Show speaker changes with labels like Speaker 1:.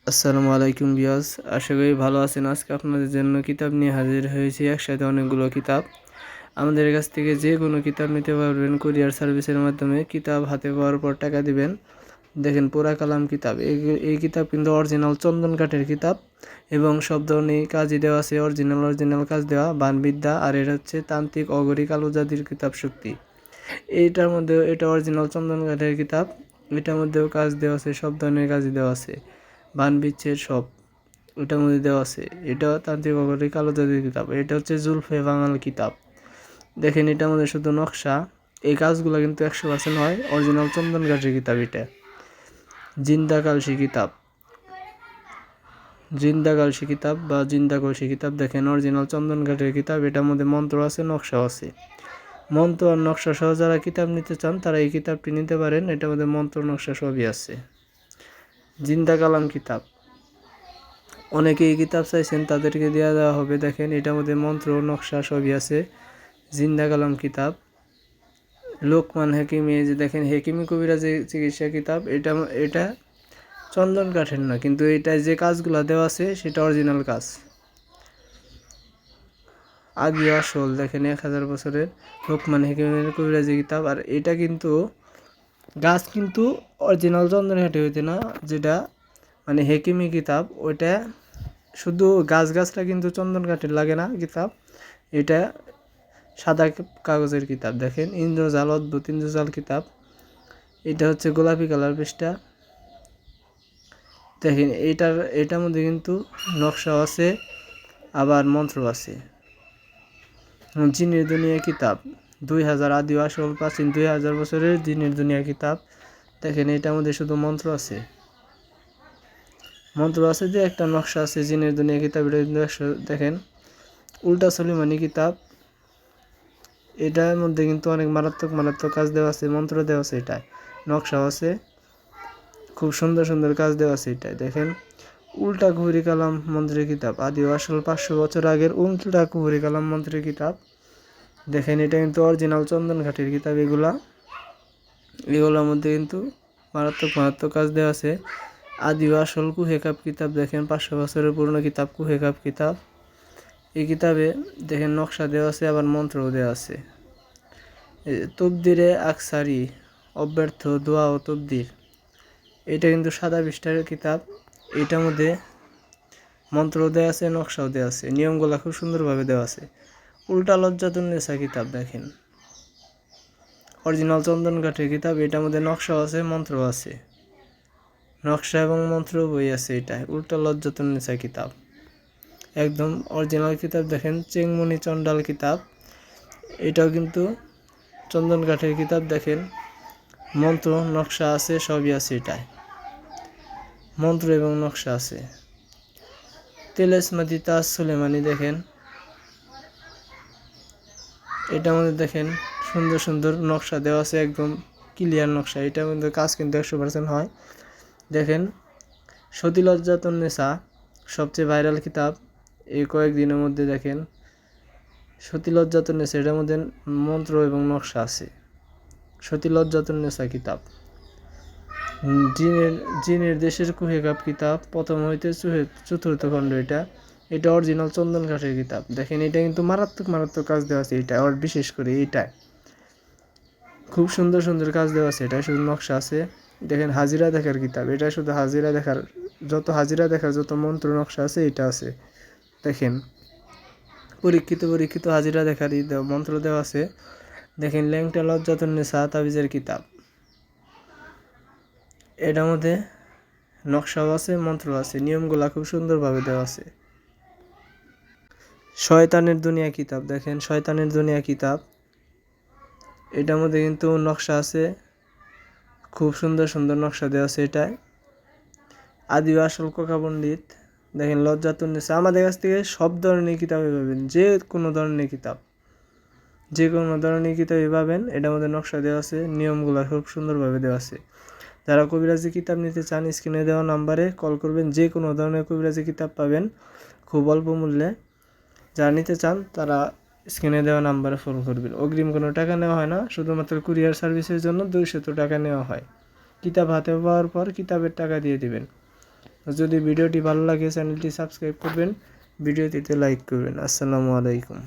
Speaker 1: আসসালামু আলাইকুম বিয়াস, আশা করি ভালো আছেন। আজকে আপনাদের জন্য কিতাব নিয়ে হাজির হয়েছি, একসাথে অনেকগুলো কিতাব। আমাদের কাছ থেকে যে কোনো কিতাব নিতে পারবেন কুরিয়ার সার্ভিসের মাধ্যমে। কিতাব হাতে পাওয়ার পর টাকা দিবেন। দেখেন পুরা কালাম কিতাব, এই কিতাব কিন্তু অরিজিনাল চন্দন কাঠের কিতাব এবং সব ধরনের কাজই দেওয়া আছে, অরিজিনাল কাজ দেওয়া বানবিদ্যা। আর এটা হচ্ছে তান্ত্রিক অঘরী কালো জাতির কিতাব শক্তি। এইটার মধ্যে এটা অরিজিনাল চন্দন কাঠের কিতাব, এটার মধ্যেও কাজ দেওয়া আছে, সব ধরনের কাজই দেওয়া আছে, বান বিচ্ছের সব ওটার মধ্যে দেওয়া আছে। এটা তান্ত্রিক অঘরী কালো জাতির কিতাব। এটা হচ্ছে জুলফে বাঙাল কিতাব। দেখেন এটার মধ্যে শুধু নকশা, এই কাজগুলো কিন্তু 100% হয়, অরিজিনাল চন্দন কাঠের কিতাব। এটা জিন্দা কালসি কিতাব, জিন্দা কালসি কিতাব বা জিন্দা কলসি কিতাব। দেখেন অরিজিনাল চন্দন কাঠের কিতাব, এটার মধ্যে মন্ত্র আছে, নকশাও আছে। মন্ত্র আর নকশা সহ যারা কিতাব নিতে চান তারা এই কিতাবটি নিতে পারেন, এটার মধ্যে মন্ত্র নকশা সবই আছে। জিন্দা কালাম কিতাব, অনেকে এই কিতাব চাইছেন, তাদেরকে দেওয়া হবে। দেখেন এটার মধ্যে মন্ত্র নকশা সবই আছে। জিন্দা কালাম কিতাব, লোকমান হেকিমি, যে দেখেন হেকিমি কবিরাজের চিকিৎসা কিতাব। এটা চন্দন কাঠের না, কিন্তু এটায় যে কাজগুলো দেওয়া আছে সেটা অরিজিনাল কাজ, আদি আসল। দেখেন 1000 বছরের লোকমান হেকিমের কবিরাজি কিতাব। আর এটা কিন্তু গাছ কিন্তু অরিজিনাল চন্দন কাঠে হইতে না, যেটা মানে হেকিমি কিতাব, ওইটা শুধু গাছটা কিন্তু চন্দন কাঠের লাগে না কিতাব। এটা সাদা কাগজের কিতাব। দেখেন ইন্দ্রজাল, অদ্ভুত ইন্দ্রজাল কিতাব। এটা হচ্ছে গোলাপি কালার পৃষ্ঠা। দেখেন এটার মধ্যে কিন্তু নকশাও আছে, আবার মন্ত্র আছে। জিনের দুনিয়া কিতাব, 2000 আদি আসল প্রাচীন 2000 বছরের জিনের দুনিয়া কিতাব। দেখেন এটার মধ্যে শুধু মন্ত্র আছে, যে একটা নকশা আছে। জিনের দুনিয়া কিতাব, এটা কিন্তু 100। দেখেন উল্টা সলিমানি কিতাব, এটার মধ্যে কিন্তু অনেক মারাত্মক কাজ দেওয়া আছে, মন্ত্র দেওয়া আছে, এটায় নকশাও আছে, খুব সুন্দর কাজ দেওয়া আছে এটায়। দেখেন উল্টা কুহুরি কালাম মন্ত্রের কিতাব, আদি আসল 500 বছর আগের উল্টা কুহুরি কালাম মন্ত্রের কিতাব। দেখেন এটা কিন্তু অরিজিনাল চন্দন কাঠের কিতাব। এগুলোর মধ্যে কিন্তু মারাত্মক কাজ দেওয়া আছে। আদি আসল কুহেকাপ কিতাব। দেখেন 500 বছরের পুরনো কিতাব, কুহেকাপ কিতাব। এই কিতাবে দেখেন নকশা দেওয়া আছে, আবার মন্ত্রও দেওয়া আছে। তবদিরে আকসারি, অব্যর্থ দোয়া ও তবদির। এটা কিন্তু সাদা পৃষ্ঠার কিতাব, এটার মধ্যে মন্ত্র দেওয়া আছে, নকশাও দেওয়া আছে, নিয়মগুলো খুব সুন্দরভাবে দেওয়া আছে। উল্টা লজ্জাতুন্নেসা কিতাব, দেখেন অরিজিনাল চন্দন কাঠের কিতাব, এটার মধ্যে নকশাও আছে, মন্ত্র আছে, নকশা এবং মন্ত্র বই আছে। এটা উল্টা লজ্জাতুন্নেসা কিতাব, একদম অরিজিনাল কিতাব। দেখেন চেংমনি চন্ডাল কিতাব, এটাও কিন্তু চন্দন কাঠের কিতাব। দেখেন মন্ত্র নকশা আছে, সবই আছে, এটায় মন্ত্র এবং নকশা আছে। তেলেসমাদি তাজ সুলেমানি, দেখেন এটার মধ্যে দেখেন সুন্দর নকশা দেওয়া আছে, একদম ক্লিয়ার নকশা। এটার মধ্যে কাজ কিন্তু 100% হয়। দেখেন সতী লজ্জাতুন্নেসা, সবচেয়ে ভাইরাল কিতাব এই কয়েকদিনের মধ্যে। দেখেন সতী লজ্জাতুন্নেসা, এটার মধ্যে মন্ত্র এবং নকশা আছে। সতী লজ্জাতুন্নেসা কিতাব। জিনের দেশের কুহেকাপ কিতাব, প্রথম হইতে চতুর্থ খণ্ড। এটা অরিজিনাল চন্দন কাঠের কিতাব। দেখেন এটা কিন্তু মারাত্মক কাজ দেওয়া আছে, এটা আর বিশেষ করে এটায় খুব সুন্দর কাজ দেওয়া আছে। এটা শুধু নকশা আছে। দেখেন হাজিরা দেখার কিতাব, এটা শুধু হাজিরা দেখার যত মন্ত্র নকশা আছে এটা আছে। দেখেন পরীক্ষিত হাজিরা দেখার মন্ত্র দেওয়া আছে। দেখেন ল্যাংটা লজ্জাতুন্নেসা তাবিজের কিতাব, এটার মধ্যে নকশাও আছে, মন্ত্র আছে, নিয়মগুলা খুব সুন্দরভাবে দেওয়া আছে। শয়তানের দুনিয়া কিতাব, দেখেন শয়তানের দুনিয়া কিতাব, এটার মধ্যে কিন্তু নকশা আছে, খুব সুন্দর নকশা দেওয়া আছে। এটায় আদি আসল কোকা পণ্ডিত। দেখেন লজ্জাতুন্নেসা, আমাদের কাছ থেকে সব ধরনের কিতাবই পাবেন, যে কোনো ধরনের কিতাবই পাবেন। এটার মধ্যে নকশা দেওয়া আছে, নিয়মগুলো খুব সুন্দরভাবে দেওয়া আছে। যারা কবিরাজি কিতাব নিতে চান স্ক্রিনে দেওয়া নাম্বারে কল করবেন, যে কোনো ধরনের কবিরাজি কিতাব পাবেন খুব অল্প মূল্যে। যারা নিতে চান তারা স্ক্রিনে দেওয়া নাম্বারে ফোন করবেন। অগ্রিম কোনো টাকা নেওয়া হয় না, শুধুমাত্র কুরিয়ার সার্ভিসের জন্য 200 টাকা নেওয়া হয়। কিতাব হাতে পাওয়ার পর কিতাবের টাকা দিয়ে দিবেন। যদি ভিডিওটি ভালো লাগে চ্যানেলটি সাবস্ক্রাইব করবেন, ভিডিওটিতে লাইক করবেন। আসসালামু আলাইকুম।